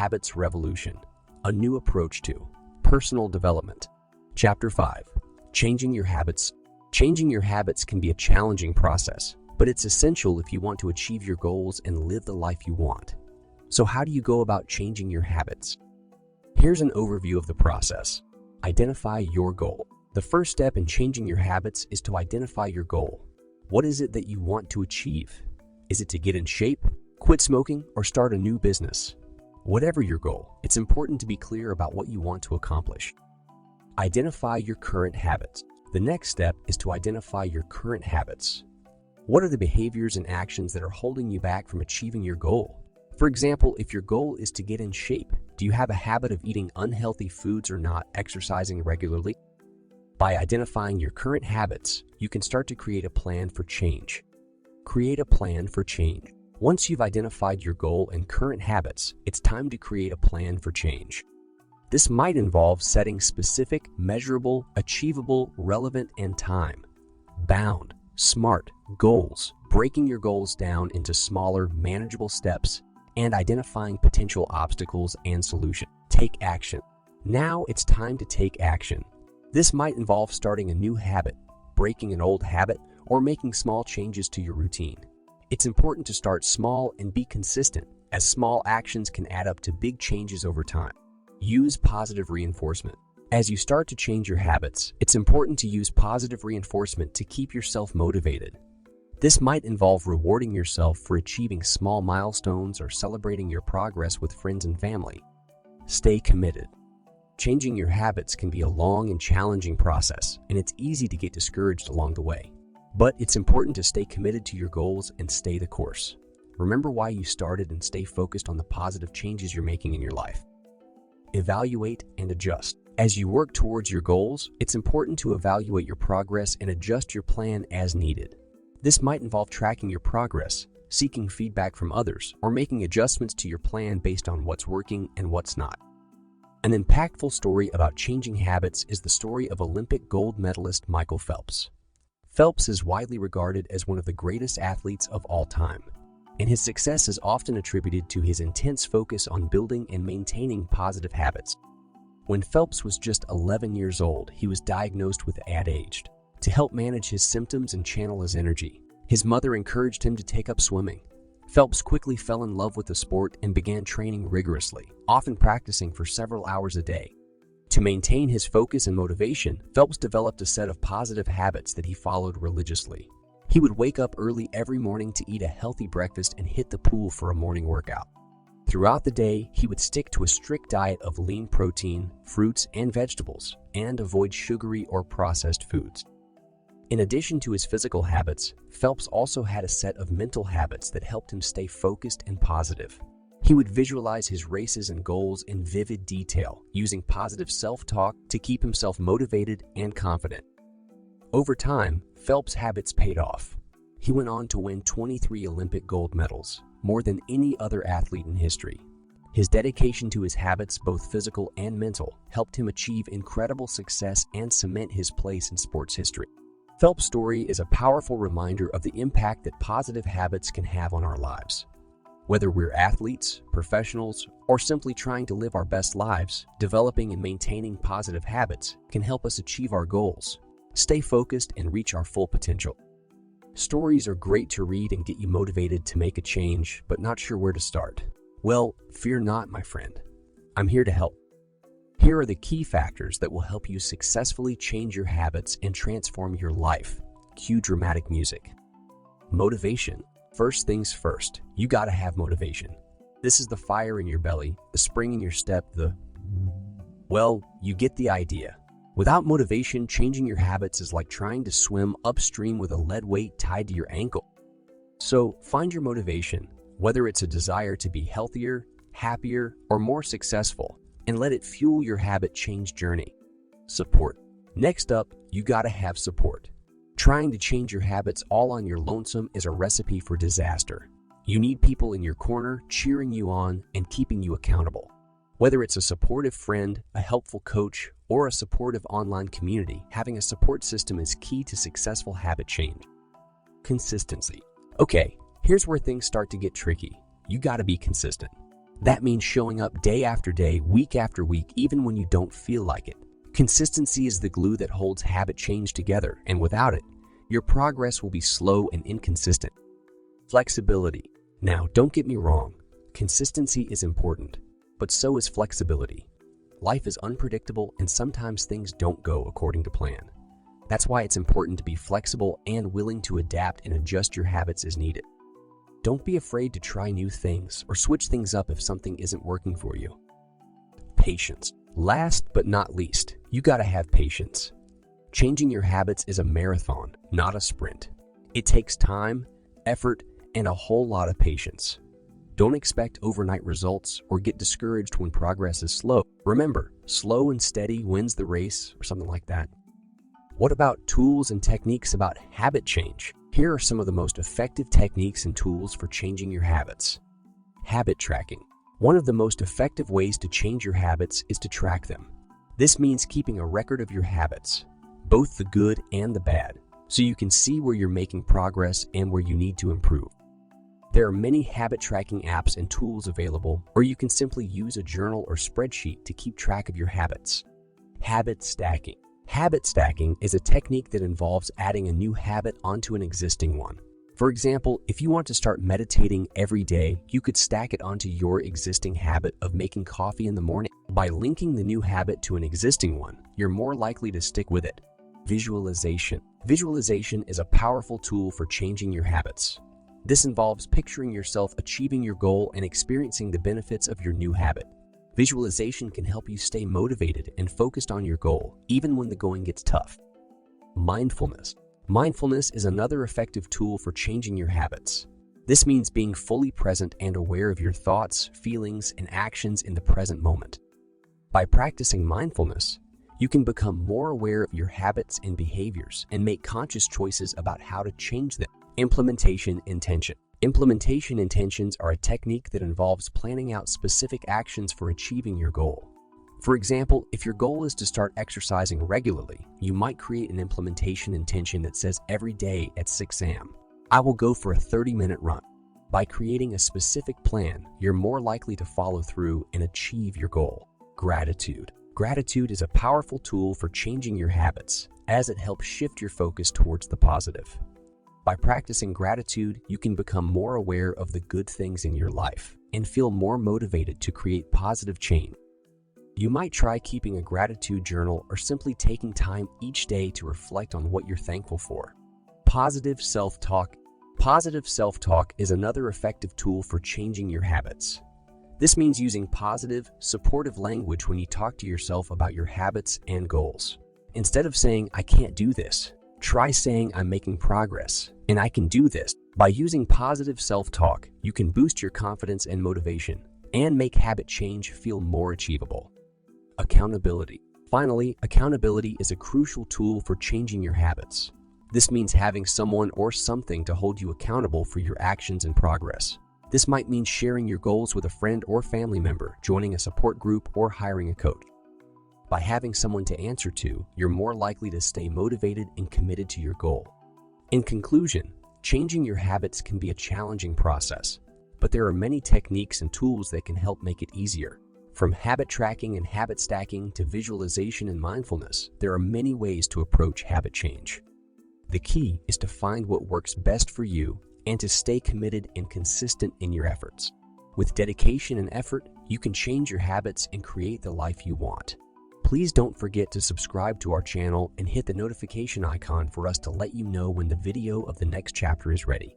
Habits Revolution, a new approach to personal development. Chapter 5, Changing Your Habits. Changing your habits can be a challenging process, but it's essential if you want to achieve your goals and live the life you want. So how do you go about changing your habits? Here's an overview of the process. Identify your goal. The first step in changing your habits is to identify your goal. What is it that you want to achieve? Is it to get in shape, quit smoking, or start a new business? Whatever your goal, it's important to be clear about what you want to accomplish. Identify your current habits. The next step is to identify your current habits. What are the behaviors and actions that are holding you back from achieving your goal? For example, if your goal is to get in shape, do you have a habit of eating unhealthy foods or not exercising regularly? By identifying your current habits, you can start to create a plan for change. Create a plan for change. Once you've identified your goal and current habits, it's time to create a plan for change. This might involve setting specific, measurable, achievable, relevant, and time-bound, SMART goals, breaking your goals down into smaller, manageable steps, and identifying potential obstacles and solutions. Take action. Now it's time to take action. This might involve starting a new habit, breaking an old habit, or making small changes to your routine. It's important to start small and be consistent, as small actions can add up to big changes over time. Use positive reinforcement. As you start to change your habits, it's important to use positive reinforcement to keep yourself motivated. This might involve rewarding yourself for achieving small milestones or celebrating your progress with friends and family. Stay committed. Changing your habits can be a long and challenging process, and it's easy to get discouraged along the way. But it's important to stay committed to your goals and stay the course. Remember why you started and stay focused on the positive changes you're making in your life. Evaluate and adjust. As you work towards your goals, it's important to evaluate your progress and adjust your plan as needed. This might involve tracking your progress, seeking feedback from others, or making adjustments to your plan based on what's working and what's not. An impactful story about changing habits is the story of Olympic gold medalist Michael Phelps. Phelps is widely regarded as one of the greatest athletes of all time, and his success is often attributed to his intense focus on building and maintaining positive habits. When Phelps was just 11 years old, he was diagnosed with ADHD. To help manage his symptoms and channel his energy, his mother encouraged him to take up swimming. Phelps quickly fell in love with the sport and began training rigorously, often practicing for several hours a day. To maintain his focus and motivation, Phelps developed a set of positive habits that he followed religiously. He would wake up early every morning to eat a healthy breakfast and hit the pool for a morning workout. Throughout the day, he would stick to a strict diet of lean protein, fruits, and vegetables, and avoid sugary or processed foods. In addition to his physical habits, Phelps also had a set of mental habits that helped him stay focused and positive. He would visualize his races and goals in vivid detail, using positive self-talk to keep himself motivated and confident. Over time, Phelps' habits paid off. He went on to win 23 Olympic gold medals, more than any other athlete in history. His dedication to his habits, both physical and mental, helped him achieve incredible success and cement his place in sports history. Phelps' story is a powerful reminder of the impact that positive habits can have on our lives. Whether we're athletes, professionals, or simply trying to live our best lives, developing and maintaining positive habits can help us achieve our goals, stay focused, and reach our full potential. Stories are great to read and get you motivated to make a change, but not sure where to start. Well, fear not, my friend. I'm here to help. Here are the key factors that will help you successfully change your habits and transform your life. Cue dramatic music. Motivation. First things first, you gotta have motivation. This is the fire in your belly, the spring in your step, well, you get the idea. Without motivation, changing your habits is like trying to swim upstream with a lead weight tied to your ankle. So find your motivation, whether it's a desire to be healthier, happier, or more successful, and let it fuel your habit change journey. Support. Next up, you gotta have support. Trying to change your habits all on your lonesome is a recipe for disaster. You need people in your corner cheering you on and keeping you accountable. Whether it's a supportive friend, a helpful coach, or a supportive online community, having a support system is key to successful habit change. Consistency. Okay, here's where things start to get tricky. You gotta be consistent. That means showing up day after day, week after week, even when you don't feel like it. Consistency is the glue that holds habit change together, and without it, your progress will be slow and inconsistent. Flexibility. Now, don't get me wrong, consistency is important, but so is flexibility. Life is unpredictable and sometimes things don't go according to plan. That's why it's important to be flexible and willing to adapt and adjust your habits as needed. Don't be afraid to try new things or switch things up if something isn't working for you. Patience. Last but not least, you gotta have patience. Changing your habits is a marathon, not a sprint. It takes time, effort, and a whole lot of patience. Don't expect overnight results or get discouraged when progress is slow. Remember, slow and steady wins the race, or something like that. What about tools and techniques about habit change? Here are some of the most effective techniques and tools for changing your habits. Habit tracking. One of the most effective ways to change your habits is to track them. This means keeping a record of your habits, both the good and the bad, so you can see where you're making progress and where you need to improve. There are many habit tracking apps and tools available, or you can simply use a journal or spreadsheet to keep track of your habits. Habit stacking. Habit stacking is a technique that involves adding a new habit onto an existing one. For example, if you want to start meditating every day, you could stack it onto your existing habit of making coffee in the morning. By linking the new habit to an existing one, you're more likely to stick with it. Visualization. Visualization is a powerful tool for changing your habits. This involves picturing yourself achieving your goal and experiencing the benefits of your new habit. Visualization can help you stay motivated and focused on your goal, even when the going gets tough. Mindfulness. Mindfulness is another effective tool for changing your habits. This means being fully present and aware of your thoughts, feelings, and actions in the present moment. By practicing mindfulness, you can become more aware of your habits and behaviors and make conscious choices about how to change them. Implementation intention. Implementation intentions are a technique that involves planning out specific actions for achieving your goal. For example, if your goal is to start exercising regularly, you might create an implementation intention that says every day at 6 a.m., I will go for a 30-minute run. By creating a specific plan, you're more likely to follow through and achieve your goal. Gratitude. Gratitude is a powerful tool for changing your habits, as it helps shift your focus towards the positive. By practicing gratitude, you can become more aware of the good things in your life and feel more motivated to create positive change. You might try keeping a gratitude journal or simply taking time each day to reflect on what you're thankful for. Positive self-talk. Positive self-talk is another effective tool for changing your habits. This means using positive, supportive language when you talk to yourself about your habits and goals. Instead of saying, I can't do this, try saying, I'm making progress, and I can do this. By using positive self-talk, you can boost your confidence and motivation, and make habit change feel more achievable. Accountability. Finally, accountability is a crucial tool for changing your habits. This means having someone or something to hold you accountable for your actions and progress. This might mean sharing your goals with a friend or family member, joining a support group, or hiring a coach. By having someone to answer to, you're more likely to stay motivated and committed to your goal. In conclusion, changing your habits can be a challenging process, but there are many techniques and tools that can help make it easier. From habit tracking and habit stacking to visualization and mindfulness, there are many ways to approach habit change. The key is to find what works best for you and to stay committed and consistent in your efforts. With dedication and effort, you can change your habits and create the life you want. Please don't forget to subscribe to our channel and hit the notification icon for us to let you know when the video of the next chapter is ready.